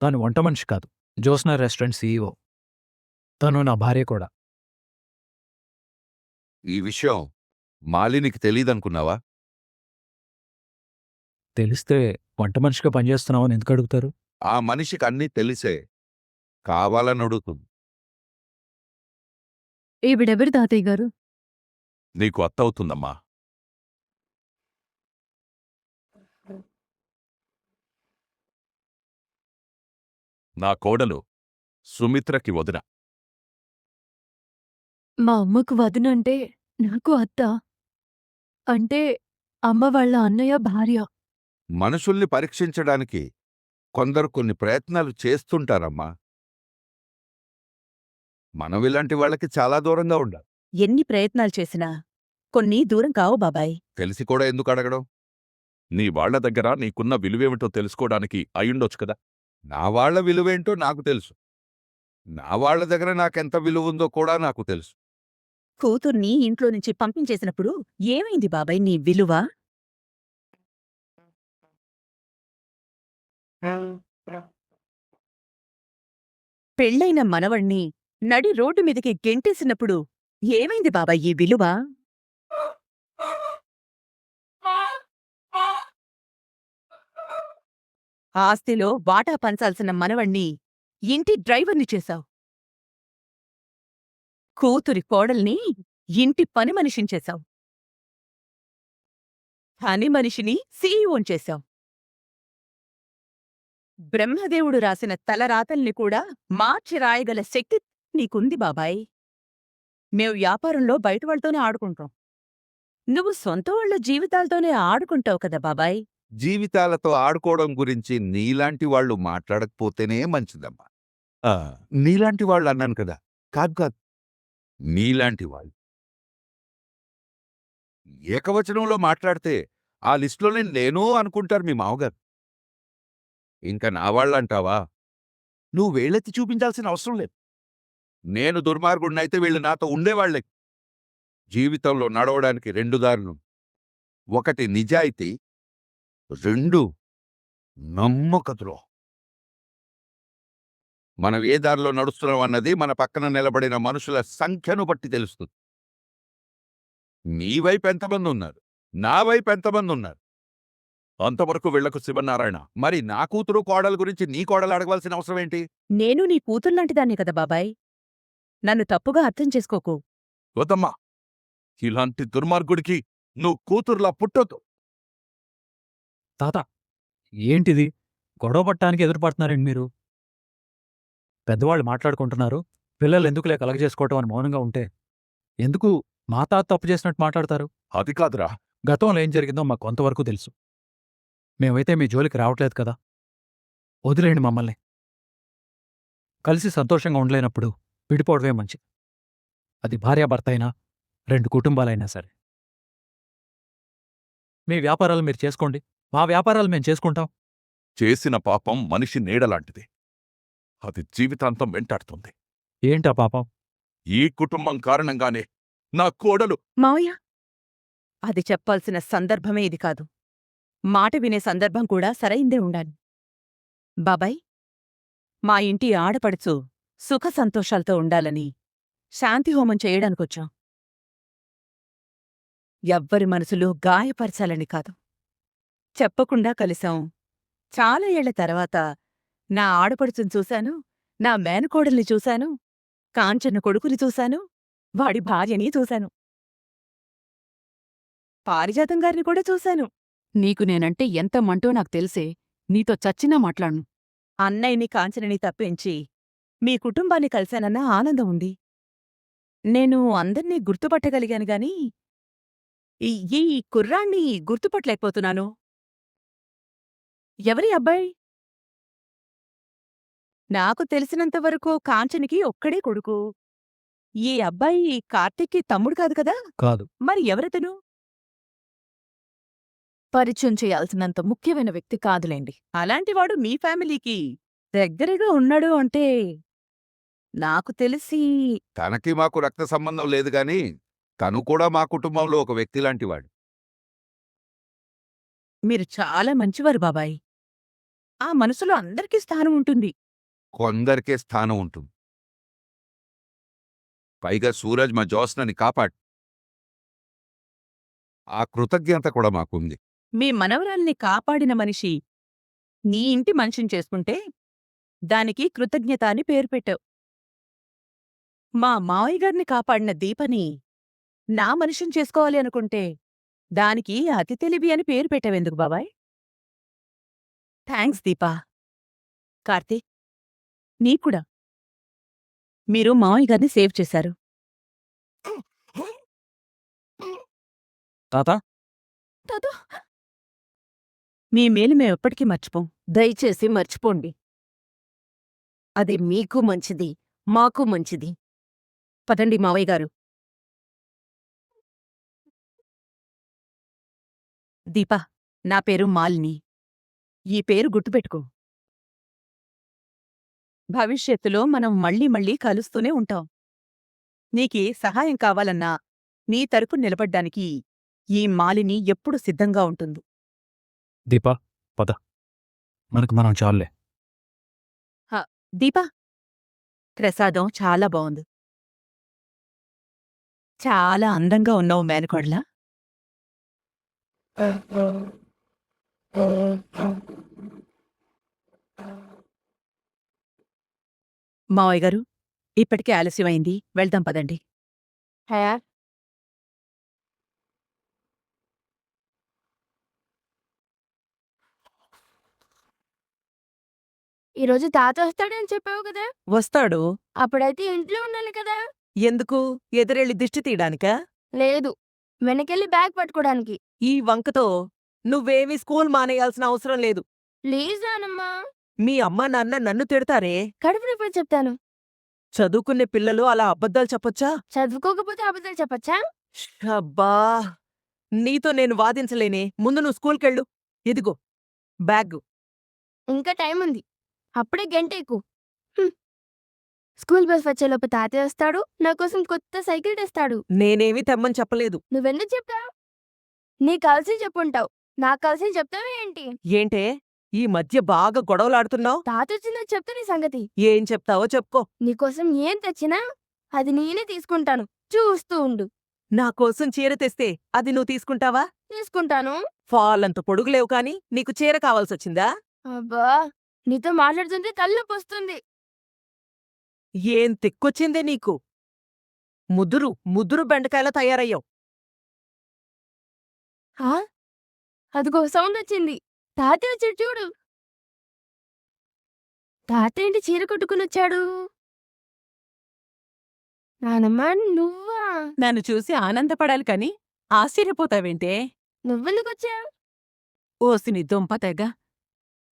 తను వంట మనిషి కాదు. Jyotsna restaurant CEO. తను నా భార్య కూడా. ఈ విషయం మాలినికి తెలీదనుకున్నావా? తెలిస్తే వంట మనిషిగా పనిచేస్తున్నావని ఎందుకడుగుతారు? ఆ మనిషికి అన్నీ తెలిసే కావాలని అడుగుతుంది. ఈవిడెవరు తాతయ్య గారు? నీకు అత్తవుతుందమ్మా. నా కోడలు సుమిత్రకి వదిన. మా అమ్మకు వదినంటే నాకు అత్త. అంటే అమ్మ వాళ్ళ అన్నయ్య భార్య. మనుషుల్ని పరీక్షించడానికి కొందరు కొన్ని ప్రయత్నాలు చేస్తుంటారమ్మా. మనం ఇలాంటి వాళ్ళకి చాలా దూరంగా ఉండాలి. ఎన్ని ప్రయత్నాలు చేసినా కొన్ని దూరం కావు బాబాయ్. తెలిసి కూడా ఎందుకు అడగడం? నీ వాళ్ల దగ్గర నీకున్న విలువేమిటో తెలుసుకోవడానికి అయ్యుండొచ్చు కదా. నా వాళ్ల విలువేంటో నాకు తెలుసు. నా వాళ్ల దగ్గర నాకెంత విలువుందో కూడా నాకు తెలుసు. కూతుర్ని ఇంట్లో నుంచి పంపించేసినప్పుడు ఏమైంది బాబాయ్ నీ విలువ? పెళ్ళైన మనవణ్ణి నడి రోడ్డు మీదకి గెంటేసినప్పుడు ఏమైంది బాబాయ్ ఈ విలువ? ఆస్తిలో వాటా పంచాల్సిన మనవణ్ణి ఇంటి డ్రైవర్ని చేశావు. కూతురి కోడల్ని ఇంటి పని మనిషిని చేశావు. పని మనిషిని సీఈఓని చేశావు. బ్రహ్మదేవుడు రాసిన తలరాతల్ని కూడా మార్చి రాయగల శక్తి నీకుంది బాబాయ్. మేం వ్యాపారంలో బయటవాళ్తోనే ఆడుకుంటాం. నువ్వు సొంతవాళ్ల జీవితాలతోనే ఆడుకుంటావు కదా బాబాయ్. జీవితాలతో ఆడుకోవడం గురించి నీలాంటి వాళ్ళు మాట్లాడకపోతేనే మంచిదమ్మా. నీలాంటి వాళ్ళు అన్నాను కదా. కాదు కాదు, నీలాంటి వాళ్ళు. ఏకవచనంలో మాట్లాడితే ఆ లిస్టులోనే నేను అనుకుంటారు మీ మామగారు. ఇంకా నా వాళ్ళంటావా? నువ్వు వేళ్ళెత్తి చూపించాల్సిన అవసరం లేదు. నేను దుర్మార్గుడినైతే వీళ్ళు నాతో ఉండేవాళ్లే. జీవితంలో నడవడానికి 2 దారులు. 1 నిజాయితీ, 2 నమ్మకద్రోహం. మనం ఏ దారిలో నడుస్తున్నాం అన్నది మన పక్కన నిలబడిన మనుషుల సంఖ్యను బట్టి తెలుస్తుంది. నీ వైపు ఎంతమంది ఉన్నారు, నా వైపు ఎంతమంది ఉన్నారు, అంతవరకు వీళ్లకు శివనారాయణ. మరి నా కూతురు కోడల గురించి నీ కోడలు అడగవలసిన అవసరం ఏంటి? నేను నీ కూతుర్లాంటిదాన్ని కదా బాబాయ్. నన్ను తప్పుగా అర్థం చేసుకోకు. వద్దమ్మా, ఇలాంటి దుర్మార్గుడికి నువ్వు కూతురులా పుట్టొద్దు. తాత, ఏంటిది? గొడవ పట్టడానికి ఎదురుపడుతున్నారండి మీరు? పెద్దవాళ్ళు మాట్లాడుకుంటున్నారు. పిల్లలు ఎందుకులే కలగజేసుకోవటం అని మౌనంగా ఉంటే ఎందుకు మా తాత తప్పు చేసినట్టు మాట్లాడతారు? అది కాదురా. గతంలో ఏం జరిగిందో మాకు కొంతవరకు తెలుసు. మేమైతే మీ జోలికి రావట్లేదు కదా. వదిలేయండి మమ్మల్ని. కలిసి సంతోషంగా ఉండలేనప్పుడు విడిపోవడమే మంచిది. అది భార్యాభర్త అయినా, 2 కుటుంబాలైనా సరే. మీ వ్యాపారాలు మీరు చేసుకోండి, మా వ్యాపారాలు మేం చేసుకుంటాం. చేసిన పాపం మనిషి నీడలాంటిది. అది జీవితాంతం వెంటాడుతుంది. ఏంటా పాపం? ఈ కుటుంబం కారణంగానే నా కోడలు. మావయ్య, అది చెప్పాల్సిన సందర్భమే ఇది కాదు. మాట వినే సందర్భం కూడా సరైందే ఉండాలి. బాబాయ్, మా ఇంటి ఆడపడుచు సుఖ సంతోషాలతో ఉండాలని శాంతిహోమం చేయడానికొచ్చాం. ఎవ్వరి మనసులో గాయపరచాలని కాదు. చెప్పకుండా కలిశాం. చాలా ఏళ్ల తర్వాత నా ఆడపడుచుని చూశాను, నా మేనకోడల్ని చూశాను, కాంచన్న కొడుకుని చూశాను, వాడి భార్యని చూశాను, పారిజాతం గారిని కూడా చూశాను. నీకు నేనంటే ఎంత మంటో నాకు తెలిసే. నీతో చచ్చినా మాట్లాడ్ను. అన్నయ్యని కాంచనని తప్పించి మీ కుటుంబాన్ని కలిశానన్న ఆనందం ఉంది. నేను అందర్నీ గుర్తుపట్టగలిగాను గాని ఈ ఈ కుర్రాణ్ణి గుర్తుపట్టలేకపోతున్నాను. ఎవరి అబ్బాయి? నాకు తెలిసినంతవరకు కాంచనికి ఒక్కడే కొడుకు. ఈ అబ్బాయి కార్తీక్కి తమ్ముడు కాదు కదా. కాదు. మరి ఎవరతను? పరిచయం చేయాల్సినంత ముఖ్యమైన వ్యక్తి కాదులేండి. అలాంటివాడు మీ ఫ్యామిలీకి దగ్గరగా ఉన్నాడు అంటే నాకు తెలిసి తనకి మాకు రక్త సంబంధం లేదు గాని తను కూడా మా కుటుంబంలో ఒక వ్యక్తిలాంటివాడు. మీరు చాలా మంచివారు బాబాయ్. ఆ మనసులో అందరికీ స్థానం ఉంటుంది. కొందరికే స్థానం ఉంటుంది. పైగా సూరజ్ మా జ్యోత్స్నని కాపాడు. ఆ కృతజ్ఞత కూడా మాకుంది. మీ మనవరాల్ని కాపాడిన మనిషి నీ ఇంటి మనిషిని చేసుకుంటే దానికి కృతజ్ఞత అని పేరు పెట్టావు. మా మావయ్య గారిని కాపాడిన దీపని నా మనిషిని చేసుకోవాలి అనుకుంటే దానికి అతి తెలివి అని పేరు పెట్టావెందుకు బాబాయ్? థ్యాంక్స్ దీపా. కార్తీక్, నీకూడా. మీరు మావయ్య గారిని సేవ్ చేశారు. తాత మీ మేలు మేమెప్పటికీ మర్చిపోం. దయచేసి మర్చిపోండి. అది మీకు మంచిది, మాకు మంచిది. పదండి మావయ్య గారు. దీపా, నా పేరు మాలిని. ఈ పేరు గుర్తుపెట్టుకో. భవిష్యత్తులో మనం మళ్ళీ మళ్ళీ కలుస్తూనే ఉంటాం. నీకే సహాయం కావాలన్నా నీ తరపు నిలబడ్డానికి ఈ మాలిని ఎప్పుడు సిద్ధంగా ఉంటుంది. దీపా పద, మనకు మనం చాలులే. దీపా, ప్రసాదం చాలా బావుంది. చాలా అందంగా ఉన్నావు మేనకోడలా. మావయ్య గారు, ఇప్పటికే ఆలస్యమైంది. వెళ్దాం పదండి. ఈరోజు తాత వస్తాడని చెప్పావు కదా, వస్తాడు. అప్పుడైతే ఇంట్లో ఉండాలి కదా. ఎందుకు? ఎదురెళ్ళి దిష్టి తీయడానికా? లేదు, వెనకెళ్ళి బ్యాగ్ పట్టుకోవడానికి. ఈ వంకతో నువ్వేమీ స్కూల్ మానేయాల్సిన అవసరం లేదు. ప్లీజ్ నానమ్మా. మీ అమ్మా నాన్న నన్ను తిడతారే. కడుపు నొప్పి చెప్తాను. చదువుకునే పిల్లలు అలా అబద్ధాలు చెప్పొచ్చా? చదువుకోకపోతే అబద్ధాలు చెప్పచ్చా? అబ్బా, నీతో నేను వాదించలేనే. ముందు నువ్వు స్కూల్కెళ్ళు. ఇదిగో బ్యాగు. ఇంకా టైం ఉంది, అప్పుడే గంటేకు. స్కూల్ బస్ వచ్చేలోపు తాతయ్య వస్తాడు, నా కోసం కొత్త సైకిల్ తెస్తాడు. నేనేమీ తెమ్మని చెప్పలేదు. నువ్వెందుకు చెప్తావు? నీ కలిసి చెప్పుంటావు, నాకు కలిసి చెప్తావే ఏంటి? ఏంటే ఈ మధ్య బాగా గొడవలాడుతున్నావు? తాత వచ్చిందని చెప్తా నీ సంగతి. ఏం చెప్తావో చెప్పుకో. నీకోసం ఏం తెచ్చినా అది నేనే తీసుకుంటాను, చూస్తూ ఉండు. నా కోసం చీర తెస్తే అది నువ్వు తీసుకుంటావా? తీసుకుంటాను. ఫాలంత పొడుగులేవు కాని నీకు చీర కావాల్సొచ్చిందా? అబ్బా, నీతో మాట్లాడుతుంటే తలనొప్పి వస్తుంది. ఏం తెక్కొచ్చిందే నీకు? ముదురు ముదురు బెండకాయలా తయారయ్యావు. ఆ? అదిగో సౌండ్ వచ్చింది. తాతయ్య వచ్చాడు చూడు. తాతయ్య ఏంటి చీర కట్టుకుని వచ్చాడు? నానమ్మ, నువ్వా? నన్ను చూసి ఆనందపడాలి కాని ఆశ్చర్యపోతావేంటే? నువ్వెందుకు వచ్చావు? ఓసిని దుంప తెగ.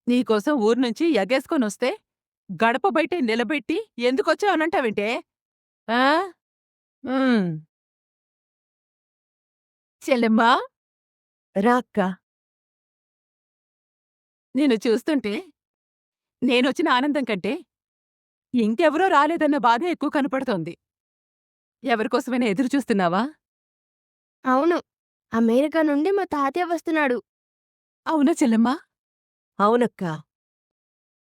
నీకోసం ఊర్నుంచి ఎగేసుకొనొస్తే గడప బయటే నిలబెట్టి ఎందుకొచ్చావనంటావేంటే? ఆ? చెల్లెమ్మా, రా అక్కా. నిన్ను చూస్తుంటే నేనొచ్చిన ఆనందం కంటే ఇంకెవరో రాలేదన్న బాధే ఎక్కువ కనపడుతోంది. ఎవరికోసమైనా ఎదురు చూస్తున్నావా? అవును, అమెరికా నుండి మా తాతయ్య వస్తున్నాడు. అవునా చెల్లెమ్మా? అవునక్కా.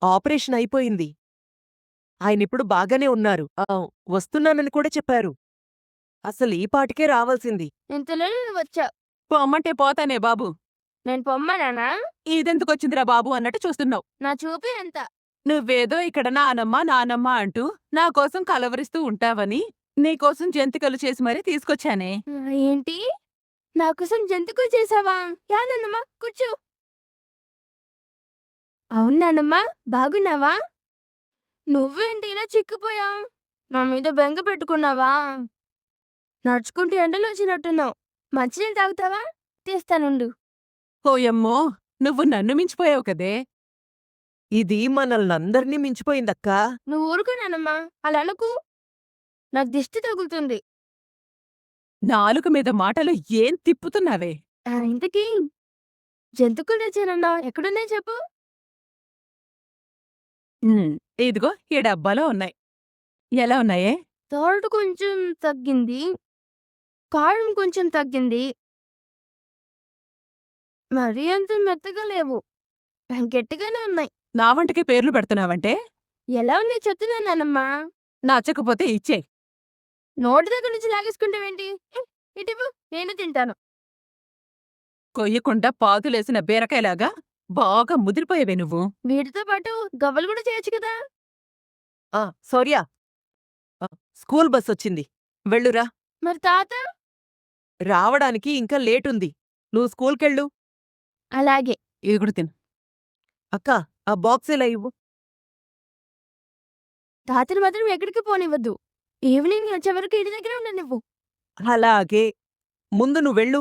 ఆపరేషన్ అయిపోయింది. ఆయనిప్పుడు బాగానే ఉన్నారు. వస్తున్నానని కూడా చెప్పారు. అసలు ఈ పాటికే రావాల్సింది. ఇంతలోనే నువ్వు వచ్చావు. పొమ్మంటే పోతానే బాబు. నేను పొమ్మనానా? ఇదెందుకొచ్చిందిరా బాబు అన్నట్టు చూస్తున్నావు. నా చూపే ఎంత. నువ్వేదో ఇక్కడ నానమ్మ నానమ్మ అంటూ నా కోసం కలవరిస్తూ ఉంటావని నీకోసం జంతికలు చేసి మరీ తీసుకొచ్చానే. ఏంటి? నా కోసం జంతుకులు చేసావా? యాదన్నమ్మా, కూర్చో. అవునానమ్మా, బాగున్నావా? నువ్వేంటి ఇలా చిక్కిపోయావు? నా మీద బెంగ పెట్టుకున్నావా? నడుచుకుంటూ ఎండలో వచ్చినట్టున్నావు. మంచినీళ్ళు తాగుతావా? తీస్తానుండు. ఓయమ్మో, నువ్వు నన్ను మించిపోయావు కదే. ఇది మనల్నందర్నీ మించిపోయిందక్కా. నువ్వు ఊరుకోనానమ్మా, అలా అనుకు. నాకు దిష్టి తగులుతుంది. నాలుక మీద మాటలు ఏం తిప్పుతున్నావే? ఇంతకీ జంతుకులు తెచ్చానన్నా, ఎక్కడున్నాయి చెప్పు. ఇదిగో ఈ డబ్బాలో ఉన్నాయి. ఎలా ఉన్నాయే? సాల్ట్ కొంచెం తగ్గింది, కారం కొంచెం తగ్గింది. మరీ అంత మెత్తగా లేవు, గట్టిగానే ఉన్నాయి. నా వంటకి పేర్లు పెడుతున్నావంటే ఎలా ఉంది చెప్తున్నాను నానమ్మా. నచ్చకపోతే ఇచ్చేయ్. నోటి దగ్గర నుంచి లాగేసుకుంటావేంటి? ఇటివ్వు, నేను తింటాను. కొయ్యకుండా పాదులేసిన బీరకాయలాగా బాగా ముదిరిపోయేవే నువ్వు. వీటితో పాటు గవ్వలు కూడా చేయొచ్చు కదా. సౌర్య, స్కూల్ బస్ వచ్చింది, వెళ్ళురా. మరి తాత? రావడానికి ఇంకా లేటుంది. నువ్వు స్కూల్కెళ్ళు. అలాగే. ఇది కూడా తిను. అక్క, ఆ బాక్స్ ఇలా ఇవ్వు. తాతని మాత్రం ఎక్కడికి పోనివ్వద్దు. ఈవినింగ్ వచ్చే వరకు ఇంటి దగ్గర ఉండ నువ్వు. అలాగే. ముందు నువ్వెళ్ళు,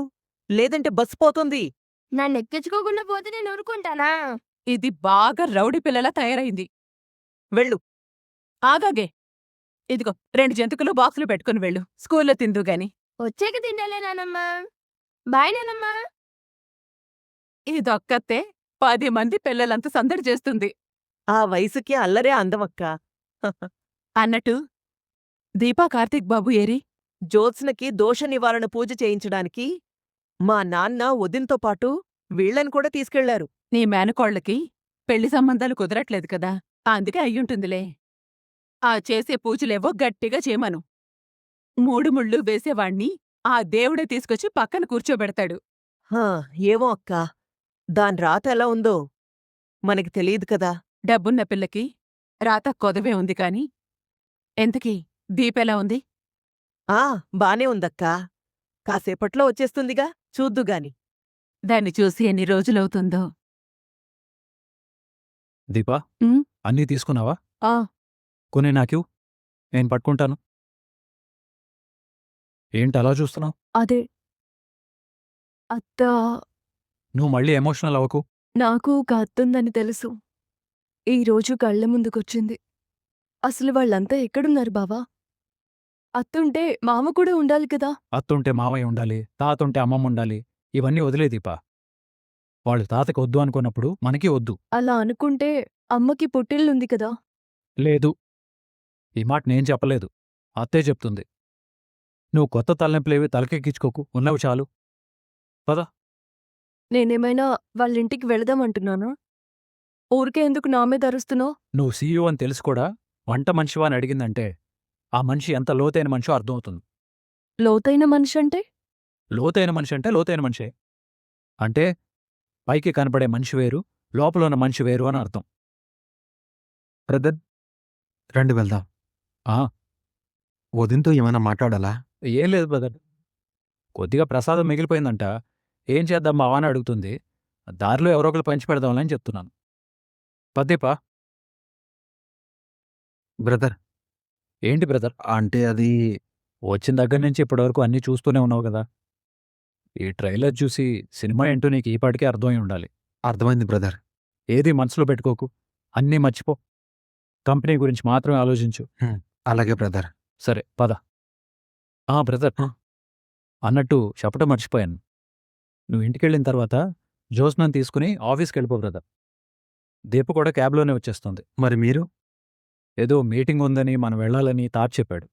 లేదంటే బస్ పోతుంది. నన్ను ఎక్కించుకోకుండా పోతే నేను ఊరుకుంటానా? ఇది బాగా రౌడీ పిల్లలా తయారైంది. వెళ్ళు. ఆగాగే. ఇదిగో 2 జంతికలు బాక్సులు పెట్టుకుని వెళ్ళు. స్కూల్లో తిందు గాని. వచ్చాక తిండాలే నానమ్మా. బాయ్ నానమ్మా. ఇదొక్కతే 10 మంది పిల్లలంత సందడి చేస్తుంది. ఆ వయసుకి అల్లరే అందమక్క. అన్నట్టు దీపా కార్తీక్ బాబు ఏరి? జ్యోత్స్నకి దోష నివారణ పూజ చేయించడానికి మా నాన్న వదినతో పాటు వీళ్ళని కూడా తీసుకెళ్లారు. నీ మేనకోళ్లకి పెళ్లి సంబంధాలు కుదరట్లేదు కదా, అందుకే అయ్యుంటుందిలే. ఆ చేసే పూజలేవో గట్టిగా చేయమను. 3 ముళ్ళు వేసేవాణ్ణి ఆ దేవుడే తీసుకొచ్చి పక్కన కూర్చోబెడతాడు. ఏమో అక్కా, దాని రాత ఎలా ఉందో మనకి తెలియదు కదా. డబ్బున్న పిల్లకి రాత కొదవే ఉంది కాని. ఎంతకీ దీపెలా ఉంది? బానే ఉందక్కా. కాసేపట్లో వచ్చేస్తుందిగా, చూద్దుగాని. దాన్ని చూసి ఎన్ని రోజులవుతుందో. దీపా, ఉమ్. అన్నీ తీసుకున్నావా? ఆ. కొన్ని నాకివ్వు, నేను పట్టుకుంటాను. ఏంటి అలా చూస్తున్నావు? అదే అత్త. నువ్వు మళ్ళీ ఎమోషనల్ అవ్వకు. నాకు ఒక అత్తుందని తెలుసు. ఈరోజు కళ్ళ ముందుకొచ్చింది. అసలు వాళ్ళంతా ఎక్కడున్నారు బావా? అత్తుంటే మామ కూడా ఉండాలి కదా. అత్తుంటే మావయ్య ఉండాలి, తాతుంటే అమ్మమ్మ ఉండాలి. ఇవన్నీ వదిలే దీపా. వాళ్ళు తాతకి వద్దు అనుకున్నప్పుడు మనకి వద్దు. అలా అనుకుంటే అమ్మకి పుట్టిల్లుంది కదా. లేదు, ఈ మాట నేను చెప్పలేదు, అత్తే చెప్తుంది. నువ్వు కొత్త తలనొప్పులేవి తలకెక్కించుకోకు, ఉన్నవి చాలు. పద. నేనేమైనా వాళ్ళింటికి వెళదామంటున్నానా? ఊరికే ఎందుకు నా మీద అరుస్తున్నావు? నువ్వు సీఈఓ అని తెలిసి కూడా వంట మనిషివా అని అడిగిందంటే ఆ మనిషి ఎంత లోతైన మనిషో అర్థమవుతుంది. లోతైన మనిషి అంటే? లోతైన మనిషి అంటే లోతైన మనిషే. అంటే పైకి కనపడే మనిషి వేరు, లోపల ఉన్న మనిషి వేరు అని అర్థం. బ్రదర్, రండి వెళ్దాం. ఆ, వదినతో ఏమైనా మాట్లాడాలా? ఏం లేదు బ్రదర్. కొద్దిగా ప్రసాదం మిగిలిపోయిందంట. ఏం చేద్దాం మావా అని అడుగుతుంది. దారిలో ఎవరో ఒకరు పంచి పెడదామని చెప్తున్నాను. పద్దీపా. బ్రదర్, ఏంటి బ్రదర్? అంటే అది వచ్చిన దగ్గర నుంచి ఇప్పటివరకు అన్నీ చూస్తూనే ఉన్నావు కదా. ఈ ట్రైలర్ చూసి సినిమా ఏంటో నీకు ఈ పాటికే అర్థమై ఉండాలి. అర్థమైంది బ్రదర్. ఏది మనసులో పెట్టుకోకు, అన్నీ మర్చిపో. కంపెనీ గురించి మాత్రమే ఆలోచించు. అలాగే బ్రదర్. సరే పద. బ్రదర్, అన్నట్టు చెప్పటం మర్చిపోయాను. నువ్వు ఇంటికెళ్ళిన తర్వాత జ్యోత్స్నని తీసుకుని ఆఫీస్కి వెళ్ళిపో బ్రదర్. దీప కూడా క్యాబ్లోనే వచ్చేస్తుంది. మరి మీరు? ఏదో మీటింగ్ ఉందని మనం వెళ్ళాలని తాత చెప్పాడు.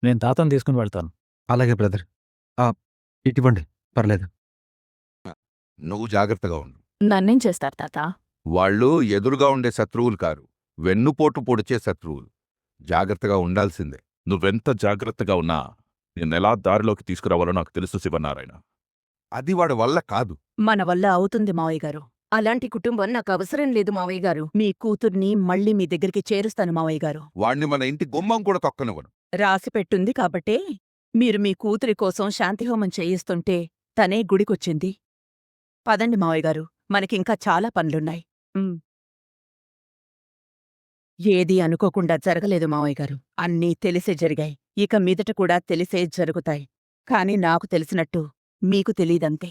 నేను తాతను తీసుకుని వెళ్తాను. అలాగే బ్రదర్. ఇటువంటి పర్లేదు. నువ్వు జాగ్రత్తగా ఉండు. నన్నేం చేస్తారు తాత? వాళ్ళు ఎదురుగా ఉండే శత్రువులు కారు, వెన్నుపోటు పొడిచే శత్రువులు. జాగ్రత్తగా ఉండాల్సిందే. నువ్వెంత జాగ్రత్తగా ఉన్నా నిన్నెలా దారిలోకి తీసుకురావాలో నాకు తెలుసు శివనారాయణ. అది వాడి వల్ల కాదు. మన వల్ల అవుతుంది మావయ్య గారు. అలాంటి కుటుంబం నాకు అవసరం లేదు మావయ్య గారు. మీ కూతుర్ని మళ్ళీ మీ దగ్గరికి చేరుస్తాను మావయ్య గారు. వాణ్ణి మన ఇంటి గుమ్మం కూడా తొక్కనివ్వను. రాసిపెట్టుంది కాబట్టే మీరు మీ కూతురి కోసం శాంతిహోమం చేయిస్తుంటే తనే గుడికొచ్చింది. పదండి మావయ్య గారు, మనకింకా చాలా పనులున్నాయి. ఏదీ అనుకోకుండా జరగలేదు మావయ్య గారు. అన్నీ తెలిసే జరిగాయి. ఇక మీదట కూడా తెలిసే జరుగుతాయి. కాని నాకు తెలిసినట్టు మీకు తెలీదంతే.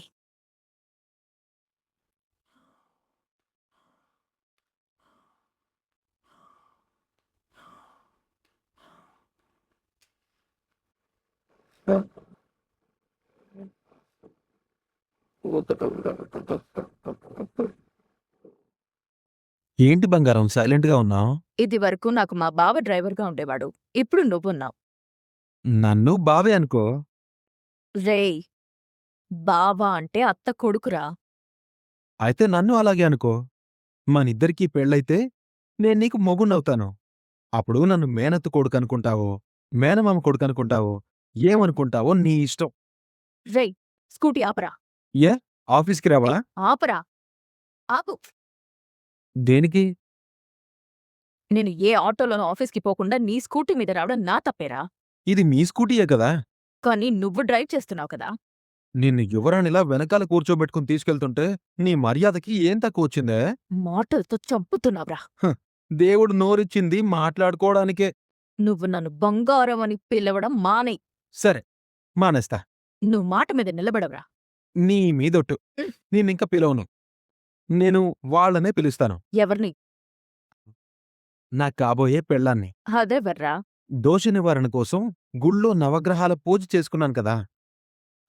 ఏంటి బంగారం సైలెంట్గా ఉన్నావు? ఇది వరకు నాకు మా బావ డ్రైవర్గా ఉండేవాడు. ఇప్పుడు నువ్వున్నావు. నన్ను బావే అనుకో. రేయ్, బావ అంటే అత్త కొడుకురా. అయితే నన్ను అలాగే అనుకో. మనిద్దరికీ పెళ్ళైతే నేను నీకు మొగుణ్ణవుతాను. అప్పుడు నన్ను మేనత్త కొడుకనుకుంటావో, మేనమామ కొడుకనుకుంటావో, ఏమనుకుంటావో నీ ఇష్టం. రేయ్ స్కూటీ ఆపరా. ఆఫీస్‌కి రావా? ఆపరా. ఆపు. దేనికి? నేను ఏ ఆటోలోనూ ఆఫీస్కి పోకుండా నీ స్కూటీ మీద రావడం నా తప్పేరా. ఇది మీ స్కూటీయే కదా! కానీ నువ్వు డ్రైవ్ చేస్తున్నావు కదా. నిన్ను యువరాణిలా వెనకాల కూర్చోబెట్టుకుని తీసుకెళ్తుంటే నీ మర్యాదకి ఏం తక్కువొచ్చిందే? మాటలతో చంపుతున్నావురా. దేవుడు నోరిచ్చింది మాట్లాడుకోవడానికే. నువ్వు నన్ను బంగారం అని పిలవడం మానేయ్. సరే, మానేస్తా. నువ్వు మాట మీద నిలబడవురా. నీ మీదొట్టు. నిన్నింక పిలవను. నేను వాళ్ళనే పిలుస్తాను. ఎవరిని? నా కాబోయే పెళ్ళాన్ని. అదెవర్రా? దోష నివారణ కోసం గుళ్ళో నవగ్రహాల పూజ చేసుకున్నాను కదా!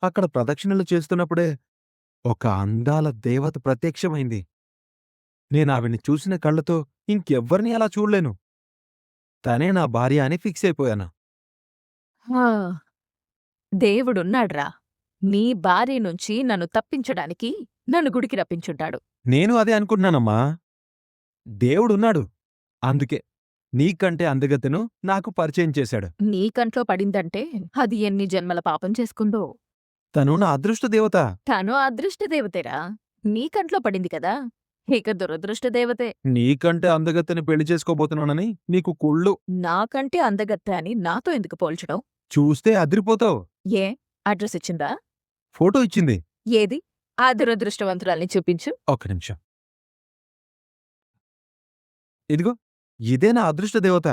అక్కడ ప్రదక్షిణలు చేస్తున్నప్పుడే ఒక అందాల దేవత ప్రత్యక్షమైంది. నేనావిడ్ని చూసిన కళ్ళతో ఇంకెవ్వరినీ అలా చూడలేను. తనే నా భార్య అని ఫిక్స్ అయిపోయాను. హా. దేవుడున్నాడ్రా. నీ భార్య నుంచి నన్ను తప్పించడానికి నన్ను గుడికి రప్పించుంటాడు. నేను అదే అనుకుంటున్నానమ్మా. దేవుడున్నాడు. అందుకే నీకంటే అందగతెను నాకు పరిచయం చేశాడు. నీ కంట్లో పడిందంటే అది ఎన్ని జన్మల పాపం చేసుకుందో. తను నా అదృష్ట దేవత. తను అదృష్ట దేవతేరా. నీ కంట్లో పడింది కదా, ఇక దురదృష్ట దేవతే. నీకంటే అందగత్తెని పెళ్లి చేసుకోబోతున్నానని నీకు కుళ్ళు. నాకంటే అందగత్తె అని నాతో ఎందుకు పోల్చడం? చూస్తే అదిరిపోతావు. ఏ అడ్రస్ ఇచ్చిందా? ఫోటో ఇచ్చింది. ఏది? ఆ దురదృష్టవంతురాల్ని చూపించు. ఒక్క నిమిషం. ఇదిగో, ఇదే నా అదృష్ట దేవత.